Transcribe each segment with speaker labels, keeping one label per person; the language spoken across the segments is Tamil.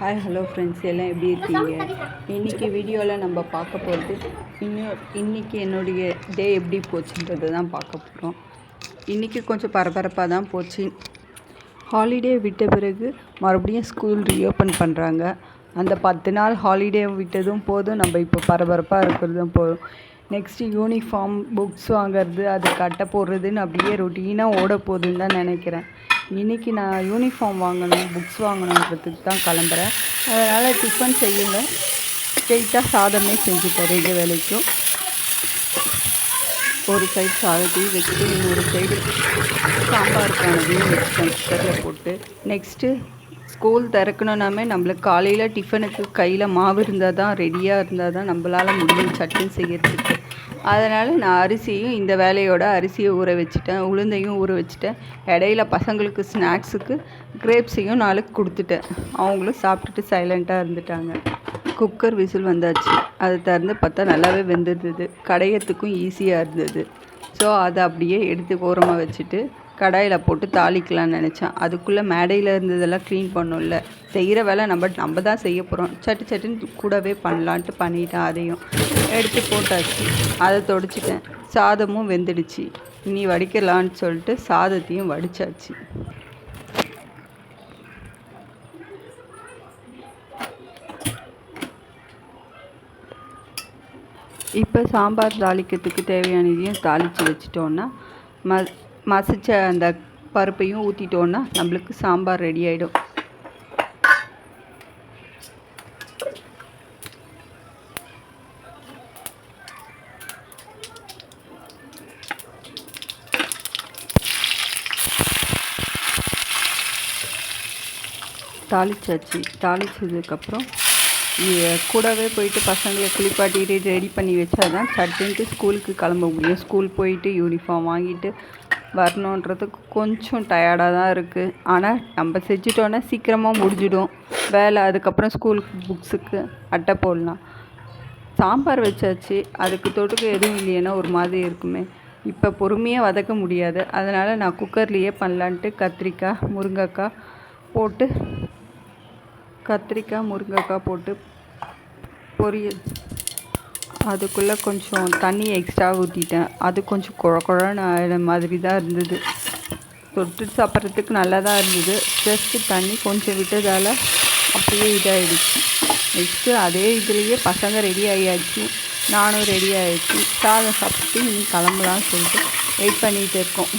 Speaker 1: ஹாய் ஹலோ ஃப்ரெண்ட்ஸ், எல்லாம் எப்படி இருக்கீங்க? இன்றைக்கி வீடியோவில் நம்ம பார்க்க போகிறது இன்றைக்கி என்னுடைய டே எப்படி போச்சுன்றது தான் பார்க்க போகிறோம். இன்றைக்கி கொஞ்சம் பரபரப்பாக தான் போச்சு. ஹாலிடே விட்ட பிறகு மறுபடியும் ஸ்கூல் ரீஓப்பன் பண்ணுறாங்க. அந்த 10 நாள் ஹாலிடே விட்டதும் போதும், நம்ம இப்போ பரபரப்பாக இருக்கிறதும் போதும். நெக்ஸ்ட்டு யூனிஃபார்ம், புக்ஸ் வாங்கிறது, அது கட்ட போடுறதுன்னு அப்படியே ரொட்டீனாக ஓட போகுதுன்னு தான் நினைக்கிறேன். இன்றைக்கி நான் யூனிஃபார்ம் வாங்கணும், புக்ஸ் வாங்கணுன்றதுக்கு தான் கிளம்புறேன். அதனால் டிஃபன் செய்யல, ஸ்ட்ரெயிட்டாக சாதமே செஞ்சுட்டேன். 2 வேளைக்கும் ஒரு சைடு சாதத்தையும் வச்சுட்டு இன்னொரு சைடு சாம்பாருக்கானதையும் வச்சுட்டேன் குக்கரில் போட்டு. நெக்ஸ்ட்டு ஸ்கூல் திறக்கணுன்னாமே நம்மளுக்கு காலையில் டிஃபனுக்கு கையில் மாவு இருந்தால் தான், ரெடியாக இருந்தால் தான் நம்மளால் முடியும் சட்னி செய்கிறதுக்கு. அதனால் நான் அரிசியும் இந்த வேலையோட அரிசியை ஊற வச்சுட்டேன், உளுந்தையும் ஊற வச்சுட்டேன். இடையில பசங்களுக்கு ஸ்நாக்ஸுக்கு கிரேப்ஸையும் நாளுக்கு கொடுத்துட்டேன். அவங்களும் சாப்பிட்டுட்டு சைலண்ட்டாக இருந்துட்டாங்க. குக்கர் விசில் வந்தாச்சு. அதை திறந்து பார்த்தா நல்லாவே வெந்துருந்தது. கடையத்துக்கும் ஈஸியாக இருந்தது. ஸோ அதை அப்படியே எடுத்து ஓரமாக வச்சுட்டு கடாயில் போட்டு தாளிக்கலான்னு நினச்சேன். அதுக்குள்ளே மேடையில் இருந்ததெல்லாம் க்ளீன் பண்ணோம்ல, செய்கிற வேலை நம்ம தான் செய்ய போகிறோம். சட்டுன்னு கூடவே பண்ணலான்ட்டு பண்ணிட்டேன். அதையும் எடுத்து போட்டாச்சு. அதை தொடச்சிட்டேன். சாதமும் வெந்துடுச்சு. இனி வடிக்கலான்னு சொல்லிட்டு சாதத்தையும் வடித்தாச்சு. இப்போ சாம்பார் தாளிக்கிறதுக்கு தேவையானதையும் தாளித்து வச்சிட்டோன்னா, மசிச்ச அந்த பருப்பையும் ஊற்றிட்டோன்னா நம்மளுக்கு சாம்பார் ரெடி ஆகிடும். தாளிச்சாச்சு. தாளிச்சதுக்கப்புறம் கூடவே போயிட்டு பசங்களை குளிப்பாட்டிட்டு ரெடி பண்ணி வச்சா தான் சட்டுன்ட்டு ஸ்கூலுக்கு கிளம்ப முடியும். ஸ்கூல் போயிட்டு யூனிஃபார்ம் வாங்கிட்டு வரணுன்றதுக்கு கொஞ்சம் டயர்டாக தான் இருக்குது. ஆனால் நம்ம செஞ்சிட்டோன்னா சீக்கிரமாக முடிஞ்சிடும் வேலை. அதுக்கப்புறம் ஸ்கூலுக்கு புக்ஸுக்கு அட்டை போடலாம். சாம்பார் வச்சாச்சு. அதுக்கு தொட்டுக்க எதுவும் இல்லைன்னா ஒரு மாதிரி இருக்குமே. இப்போ பொறுமையாக வதக்க முடியாது. அதனால் நான் குக்கர்லேயே பண்ணலான்ட்டு கத்திரிக்காய் முருங்கைக்காய் போட்டு பொரியல். அதுக்குள்ளே கொஞ்சம் தண்ணி எக்ஸ்ட்ரா ஊற்றிட்டேன். அது கொஞ்சம் குழன்னு மாதிரி தான் இருந்தது. தொட்டு சாப்பிட்றதுக்கு நல்லா தான் இருந்தது. ஜஸ்ட்டு தண்ணி கொஞ்சம் விட்டதால் அப்படியே இதாகிடுச்சு. நெக்ஸ்ட்டு அதே இதுலேயே பசங்க ரெடி ஆகியாச்சு, நானும் ரெடி ஆகிடுச்சு. சாதம் சாப்பிட்டு நீ கிளம்பலான்னு சொல்லிட்டு வெயிட் பண்ணிகிட்டு இருக்கோம்.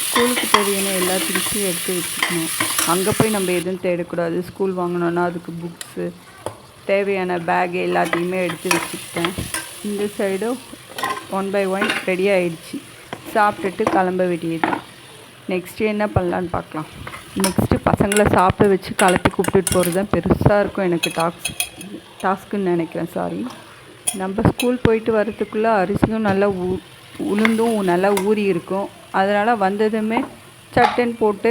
Speaker 1: ஸ்கூலுக்கு தேவையான எல்லா திங்ஸையும் எடுத்து வச்சுக்கணும். அங்கே போய் நம்ம எதுவும் தேடக்கூடாது. ஸ்கூல் வாங்கினோன்னா அதுக்கு புக்ஸு, தேவையான பேக் எல்லாத்தையுமே எடுத்து வச்சுக்கிட்டேன். இந்த சைடு 1 by 1 ரெடி ஆகிடுச்சு. சாப்பிட்டுட்டு கிளம்ப வேண்டியது. நெக்ஸ்ட்டு என்ன பண்ணலான்னு பார்க்கலாம். நெக்ஸ்ட்டு பசங்களை சாப்பிட வச்சு கலப்பி கூப்பிட்டுட்டு போகிறது தான் பெருசாக இருக்கும் எனக்கு டாஸ்க்குன்னு நினைக்கிறேன். சாரி. நம்ம ஸ்கூல் போயிட்டு வரத்துக்குள்ளே அரிசியும் நல்லா உளுந்தும் நல்லா ஊறி இருக்கும். அதனால் வந்ததுமே சட்டன் போட்டு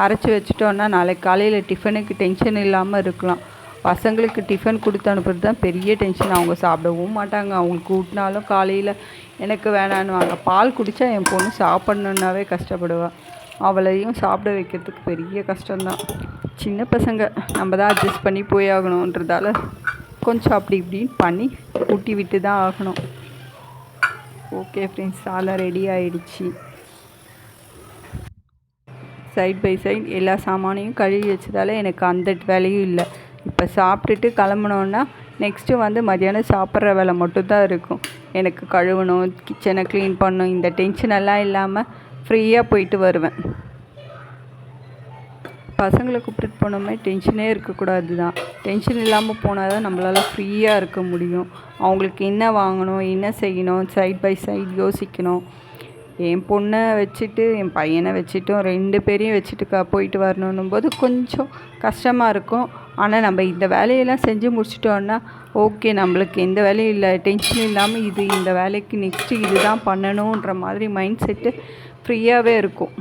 Speaker 1: அரைச்சி வச்சிட்டோன்னா நாளைக்கு காலையில் டிஃபனுக்கு டென்ஷன் இல்லாமல் இருக்கலாம். பசங்களுக்கு டிஃபன் கொடுத்து அனுப்புறது தான் பெரிய டென்ஷன். அவங்க சாப்பிடவும் மாட்டாங்க. அவங்களுக்கு ஊட்டினாலும் காலையில் எனக்கு வேணான்னுவாங்க. பால் குடித்தா என் பொண்ணு சாப்பிட்ணுன்னாவே கஷ்டப்படுவாள். அவளையும் சாப்பிட வைக்கிறதுக்கு பெரிய கஷ்டம்தான். சின்ன பசங்க நம்ம தான் அட்ஜஸ்ட் பண்ணி போய் ஆகணுன்றதால கொஞ்சம் அப்படி இப்படின்னு பண்ணி ஊட்டி விட்டு தான் ஆகணும். ஓகே ஃப்ரெண்ட்ஸ், சாதம் ரெடி ஆகிடுச்சு. சைட் பை சைட் எல்லா சாமானையும் கழுவி வச்சதால் எனக்கு அந்த வேலையும் இல்லை. இப்போ சாப்பிட்டுட்டு கிளம்புனோன்னா நெக்ஸ்ட்டு மத்தியானம் சாப்பிட்ற வேலை மட்டும்தான் இருக்கும். எனக்கு கழுவணும், கிச்சனை க்ளீன் பண்ணணும், இந்த டென்ஷனெல்லாம் இல்லாமல் ஃப்ரீயாக போயிட்டு வருவேன். பசங்களை கூப்பிட்டுட்டு போனோமே டென்ஷனே இருக்கக்கூடாது தான். டென்ஷன் இல்லாமல் போனால் தான் நம்மளால் ஃப்ரீயாக இருக்க முடியும். அவங்களுக்கு என்ன வாங்கணும், என்ன செய்யணும், சைட் பை சைட் யோசிக்கணும். என் பொண்ணை வச்சுட்டு என் பையனை வச்சுட்டும் 2 பேரையும் வச்சுட்டு போயிட்டு வரணும் போது கொஞ்சம் கஷ்டமாக இருக்கும். ஆனால் நம்ம இந்த வேலையெல்லாம் செஞ்சு முடிச்சிட்டோன்னா ஓகே, நம்மளுக்கு எந்த வேலையும் இல்லை, டென்ஷன் இல்லாமல் இந்த வேலைக்கு நெக்ஸ்ட்டு இது தான் பண்ணணுன்ற மாதிரி மைண்ட் செட்டு ஃப்ரீயாகவே இருக்கும்.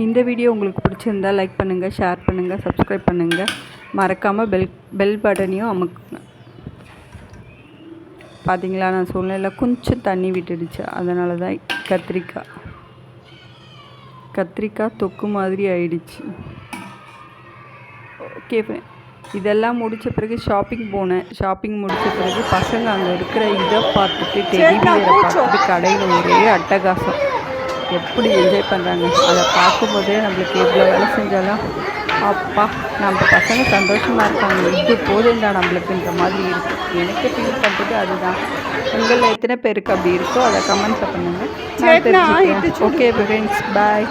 Speaker 1: இந்த வீடியோ உங்களுக்கு பிடிச்சிருந்தால் லைக் பண்ணுங்கள், ஷேர் பண்ணுங்கள், சப்ஸ்கிரைப் பண்ணுங்கள். மறக்காமல் பெல் பட்டனையும் அமுக்குங்க. பார்த்தீங்களா, நான் சொன்னேன்ல கொஞ்சம் தண்ணி விட்டுடுச்சு. அதனால தான் கத்திரிக்காய் தொக்கு மாதிரி ஆயிடுச்சு. ஓகே. இதெல்லாம் முடித்த பிறகு ஷாப்பிங் போனேன். ஷாப்பிங் முடித்த பிறகு பசங்க அங்கே இருக்கிற இதை பார்த்துட்டு டெடி பியரை பார்த்துட்டு கடையில் ஒரே அட்டகாசம். எப்படி என்ஜாய் பண்ணுறாங்க. அதை பார்க்கும்போதே நம்மளுக்கு எவ்வளோ வேலை செஞ்சாலும் அப்பா நம்ம பசங்க சந்தோஷமாக இருக்காங்க, இது போதுண்டா நம்மளுக்குன்ற மாதிரி இருக்குது. எனக்கு ஃபீல் பண்ணுறது அதுதான். உங்களில் எத்தனை பேருக்கு அப்படி இருக்கோ அதை கமெண்ட்ஸை பண்ணுங்கள், நான் தெரிஞ்சுக்கிறேன். ஓகே ஃப்ரெண்ட்ஸ், பாய்.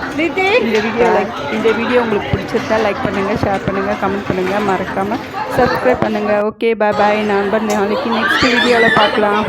Speaker 1: இந்த வீடியோ உங்களுக்கு பிடிச்சிருந்தா லைக் பண்ணுங்கள், ஷேர் பண்ணுங்கள், கமெண்ட் பண்ணுங்கள், மறக்காமல் சப்ஸ்கிரைப் பண்ணுங்கள். ஓகே பாய் பாய். நான் நாளைக்கு நெக்ஸ்ட் வீடியோவில் பார்க்கலாம்.